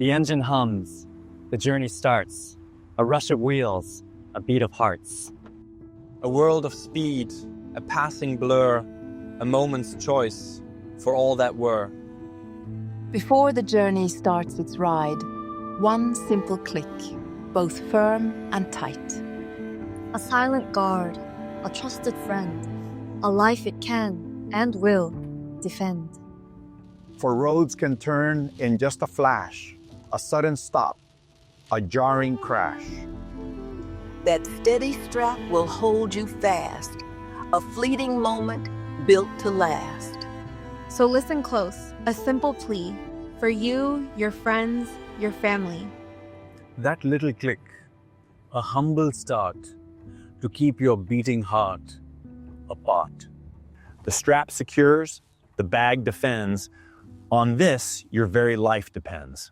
The engine hums, the journey starts, a rush of wheels, a beat of hearts. A world of speed, a passing blur, a moment's choice for all that were. Before the journey starts its ride, one simple click, both firm and tight. A silent guard, a trusted friend, a life it can and will defend. For roads can turn in just a flash, a sudden stop, a jarring crash. That steady strap will hold you fast, a fleeting moment built to last. So listen close, a simple plea for you, your friends, your family. That little click, a humble start to keep your beating heart apart. The strap secures, the bag defends. On this, your very life depends.